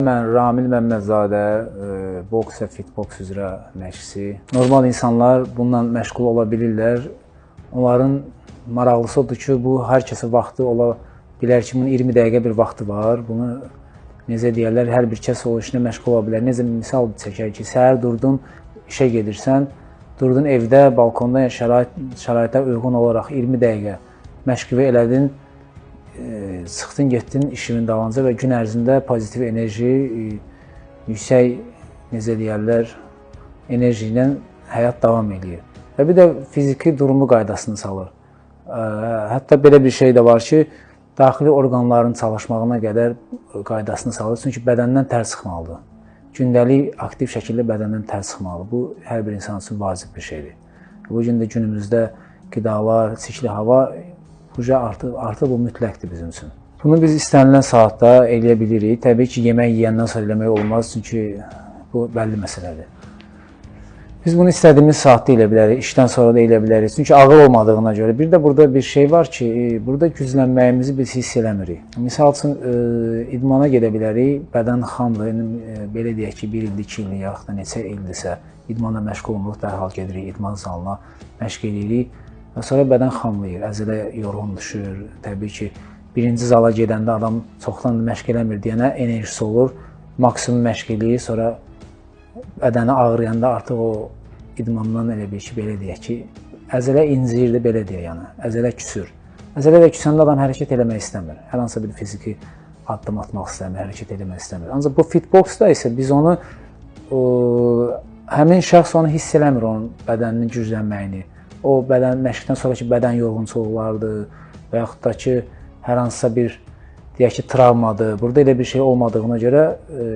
Mən Ramil Məmmədzadə, boks və fitboks üzrə məşqçisi. Normal insanlar bununla məşğul ola bilirlər. Onların maraqlısı odur ki, bu hər kəsə vaxtı ola bilər ki, bunun 20 dəqiqə bir vaxtı var. Bunu necə deyərlər, hər bir kəs o işinə məşğul ola bilər. Necə misal çəkək ki, səhər durdun, işə gedirsən, durdun evdə, balkonda şəraitə uyğun olaraq 20 dəqiqə məşqi elədin. Çıxdın, getdin işimin dalınca və gün ərzində pozitiv enerji, yüksək, necə deyərlər, enerji ilə həyat davam edir. Və bir də fiziki durumu qaydasını salır. Hətta belə bir şey də var ki, daxili orqanların çalışmağına qədər qaydasını salır. Çünki bədəndən tər çıxmalıdır. Gündəlik aktiv şəkildə bədəndən tər çıxmalıdır. Bu, hər bir insan üçün vacib bir şeydir. Bu gün də günümüzdə qidalar, çirkli hava artıq bu mütləqdir bizim üçün. Bunu biz istənilən saatda eləyə bilirik. Təbii ki, yemək yeyəndən sonra eləmək olmaz, çünki bu bəlli məsələdir. Biz bunu istədiyimiz saatda elə bilərik, işdən sonra da elə bilərik. Çünki ağır olmadığına görə. Bir də burada bir şey var ki, burada güclənməyimizi biz hiss eləmirik. Misal üçün, idmana gedə bilərik, bədən xamdır, belə deyək ki, 1 ildir, 2 ildir, yaxud da neçə ildirsə, idmanla məşğul olmuruq, dərhal gedirik, idman salına məşq edirik. Və sonra bədən xamlayır, əzələ yorğun düşür. Təbii ki, birinci zala gedəndə adam çoxdan məşq eləmir deyənə enerjisi olur. Maksimum məşq eləyir, sonra bədəni ağrıyanda artıq o idmandan elə bir ki, belə deyək ki, əzələ inciyir də belə deyək, yəni, əzələ küsür. Əzələ də küsəndə adam hərəkət eləmək istəmir. Hər hansı bir fiziki addım atmaq istəmir, hərəkət eləmək istəmir. Ancaq bu fitboksda isə biz onu, həmin şəxs onu hiss eləmir, onun bədəninin güclənməyini. O məşqdən sonraki bədən yorğunçuluqlardır və yaxud da ki, hər hansısa bir, deyək ki, travmadır. Burada elə bir şey olmadığına görə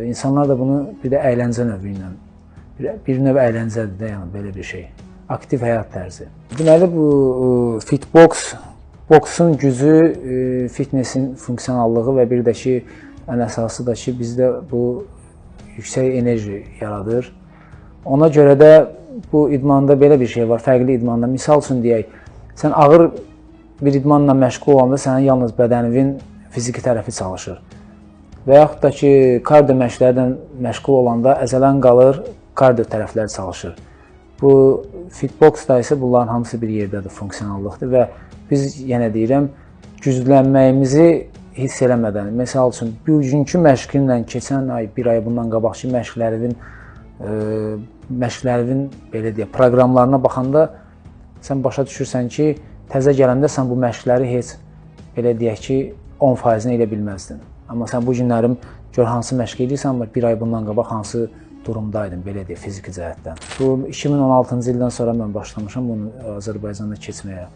insanlar da bunu bir də əyləncə növü ilə, bir növ əyləncədir də, yəni belə bir şey. Aktiv həyat tərzi. Deməli, bu fitboks, boksun gücü, fitnessin funksionallığı və bir də ki, ən əsası da ki, bizdə bu yüksək enerji yaradır. Ona görə də bu idmanda belə bir şey var, fərqli idmanda. Misal üçün deyək, sən ağır bir idmanla məşğul olanda sənin yalnız bədəninin fiziki tərəfi çalışır. Və yaxud da ki, kardio məşqlərdən məşğul olanda əzələn qalır, kardio tərəfləri çalışır. Bu fitboksda isə bunların hamısı bir yerdədir, funksionallıqdır və biz, yenə deyirəm, güclənməyimizi hiss eləmədən, məsəl üçün, bugünkü məşqinlə keçən ay, bir ay bundan qabaqki məşqlərinin belə deyək, proqramlarına baxanda sən başa düşürsən ki, təzə gələndə sən bu məşqləri heç, belə deyək ki, 10%-ni elə bilməzdin. Amma sən bu günlərim gör hansı məşq edirsən, bir ay bundan qabaq hansı durumdaydın, belə deyək, fiziki cəhətdən. Bu 2016-cı ildən sonra mən başlamışam bunu Azərbaycanda keçməyə.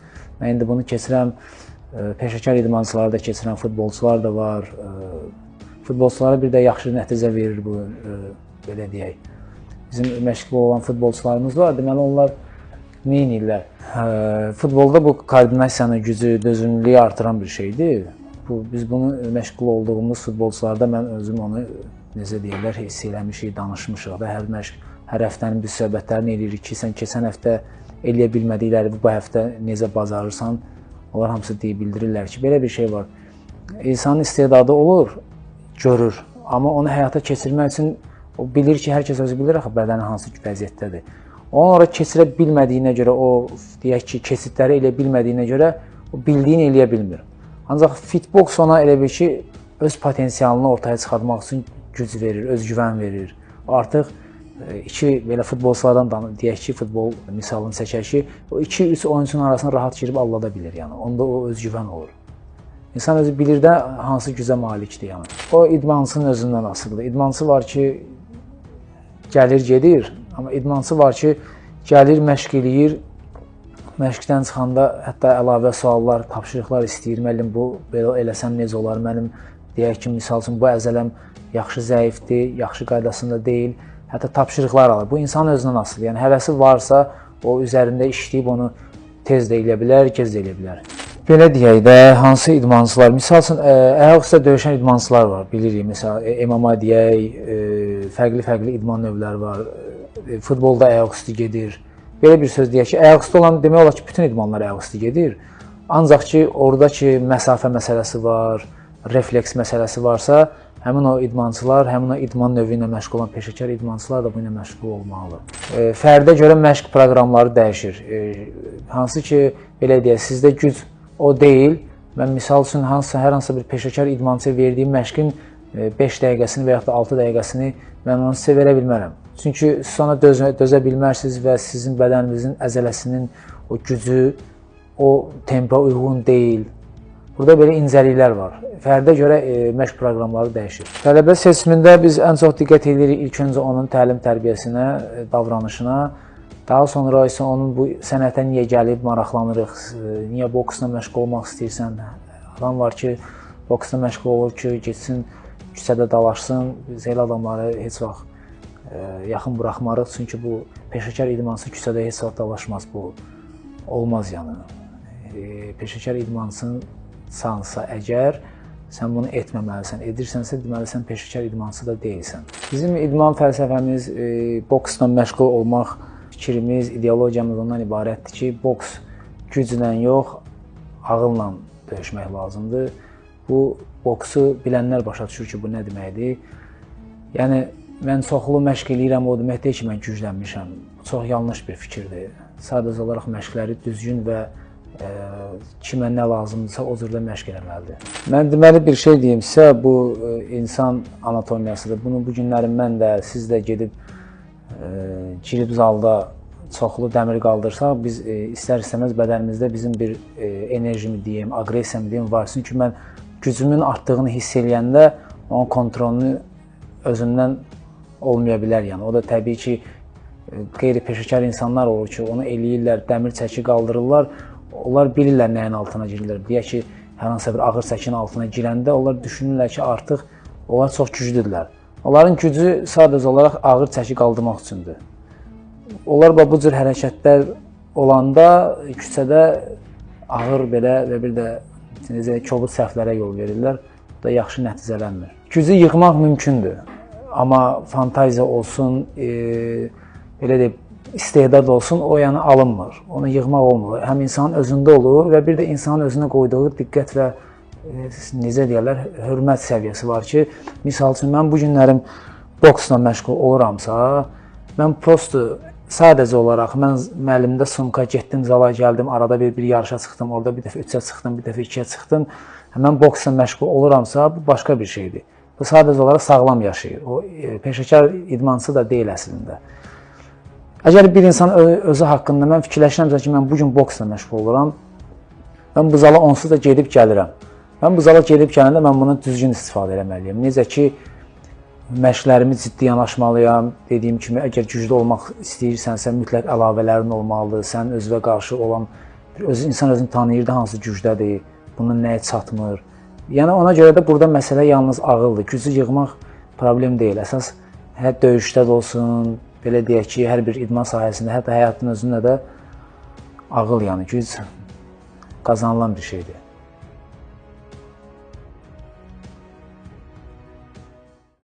Mən indi bunu keçirəm, peşəkar idmançıları da keçirəm, futbolçular da var. Futbolçulara bir də yaxşı nəticə verir bu, belə deyək. Bizim məşqli olan futbolçularımız var. Deməli, onlar nə edirlər? Futbolda bu koordinasiyanın gücü, dözümlülüyü artıran bir şeydir. Biz bunu məşğul olduğumuz futbolçularda mən özüm onu, necə deyirlər, hiss eləmişik, danışmışıq və hər həftənin bir söhbətlərini eləyirik ki, sən keçən həftə eləyə bilmədikləri bu həftə necə bacarırsan, onlar hamısı bildirirlər ki, belə bir şey var. İnsanın istedadı olur, görür, amma onu həyata keçirmək üçün o bilir ki, hər kəs özü bilir axı bədəni hansı vəziyyətdədir. Onu ora keçirə bilmədiyinə görə, o deyək ki, keçidləri elə bilmədiyinə görə o bildiyini eləyə bilmir. Ancaq fitboks ona elə bir ki, öz potensialını ortaya çıxartmaq üçün güc verir, özgüvən verir. O artıq iki belə futbolçulardan deyək ki, futbol misalını çəkər ki, o 2-3 oyuncunun arasına rahat girib allada bilir, yəni. Onda o özgüvən olur. İnsan özü bilir də hansı gücə malikdir, yəni. O idmançının özündən asılıdır. İdmançı var ki, gəlir, gedir, amma idmançı var ki, gəlir, məşq eləyir, məşqdən çıxanda hətta əlavə suallar, tapşırıqlar istəyir, müəllim, bu belə eləsəm necə olar, mənim deyək ki, misal üçün, bu əzələm yaxşı zəifdir, yaxşı qaydasında deyil, hətta tapşırıqlar alır. Bu, insan özündən asılır, yəni həvəsi varsa, o üzərində işləyib onu tez də elə bilər, gec də elə bilər. Belə deyək də, hansı idmançılar, misal üçün, ayaq üstə döyüşən idmançılar var, bilirik, məsələn, MMA deyək, fərqli idman növləri var, futbolda ayaq üstü gedir. Belə bir söz deyək ki, ayaq üstü olan demək olar ki, bütün idmanlar ayaq üstü gedir. Ancaq ki, oradakı məsafə məsələsi var, refleks məsələsi varsa, Həmin o idmançılar, həmin o idman növü ilə məşğul olan peşəkar idmançılar da bu ilə məşğul olmalıdır. Fərdə görə məşq proqramları dəyişir. Hansı ki, belə deyək, sizdə güc o deyil. Mən misal üçün hər hansı bir peşəkar idmançıya verdiyim məşqin 5 dəqiqəsini və yaxud da 6 dəqiqəsini mən onu sizə verə bilmərəm. Çünki siz ona dözə bilmərsiniz və sizin bədəninizin əzələsinin o gücü o tempə uyğun deyil. Burada belə incəliklər var. Fərdə görə məşq proqramları dəyişir. Tələbə seçimində biz ən çox diqqət edirik ilk öncə onun təlim-tərbiyəsinə, davranışına, daha sonra isə onun bu sənətə niyə gəlib, maraqlanırıq, niyə boksla məşğul olmaq istəyirsən. Adam var ki, boksla məşğul olur ki, getsin, küçədə dalaşsın. Biz elə adamları heç vaxt yaxın buraxmarıq, çünki bu peşəkar idmançı küçədə heç vaxt dalaşmaz, bu olmaz yəni. Peşəkar idmançının sansa əgər sən bunu etməməlisən, edirsənsə deməli sən peşəkar idmançı da deyilsən. Bizim idman fəlsəfəmiz, boksla məşğul olmaq fikrimiz, ideologiyamız ondan ibarətdir ki, boks güclə yox, ağılla döyüşmək lazımdır. Bu boksu bilənlər başa düşür ki, bu nə deməkdir. Yəni mən çoxlu məşq eləyirəm, o demək deyil ki, mən güclənmişəm. Bu çox yanlış bir fikirdir. Sadəcə olaraq məşqləri düzgün və kimə nə lazımdırsa o cürdə məşq eləməlidir. Mən deməli bir şey deyim sizə, bu insan anatomiyasıdır. Bunu bu günlərin mən də, siz də gedib girib zalda çoxlu dəmir qaldırsaq, biz istər-istəməz bədənimizdə bizim bir enerjimi deyim, aqressiyamı deyim var. Çünki mən gücümün artdığını hiss eləyəndə onun kontrolunu özündən olmaya bilər. Yəni o da təbii ki, qeyri-peşəkar insanlar olur ki, onu eləyirlər, dəmir çəki qaldırırlar. Onlar bilirlər nəyin altına girirlər. Deyək ki, hər hansı bir ağır çəkinin altına girəndə onlar düşünürlər ki, artıq onlar çox güclüdürlər. Onların gücü sadəcə olaraq ağır çəki qaldırmaq üçündür. Onlar bu cür hərəkətlər olanda küçədə ağır belə və bir də kobud səhvlərə yol verirlər. Bu da yaxşı nəticələnmir. Gücü yığmaq mümkündür. Amma fantaziya olsun, belə deyib, istedad olsun, o yəni alınmır. Onu yığmaq olmur. Həm insanın özündə olur və bir də insanın özünə qoyduğu diqqət və necə deyərlər, hörmət səviyyəsi var ki, misal üçün mən bu günlərim boksla məşğul oluramsa, mən prosto sadəcə olaraq mən müəllimdə sumka getdim, zala gəldim, arada bir yarışa çıxdım, orada bir dəfə 3-ə çıxdım, bir dəfə 2-yə çıxdım. Mən boksla məşğul oluramsa, bu başqa bir şeydir. Bu sadəcə olaraq sağlam yaşayır. O peşəkar idmançı da deyil əslində. Əgər bir insan özü haqqında mən fikirləşirəmsə ki, mən bugün boksla məşğul oluram, mən bu zala onsuz da gedib gəlirəm. Mən bu zala gedib gələndə mən bunu düzgün istifadə etməliyəm. Necə ki, məşqlərimi ciddi yanaşmalıyam. Dediyim kimi, əgər güclü olmaq istəyirsənsə, mütləq əlavələrin olmalıdır. Sən özünə qarşı olan, insan özünü tanıyır da hansı gücdədir, bunun nəyə çatmır. Yəni ona görə də burada məsələ yalnız ağıldır. Gücü yığmaq problem deyil. Əsas döyüşdə də olsun, belə deyək ki, hər bir idman sahəsində, hətta həyatın özündə də ağıl, yəni güc qazanılan bir şeydir.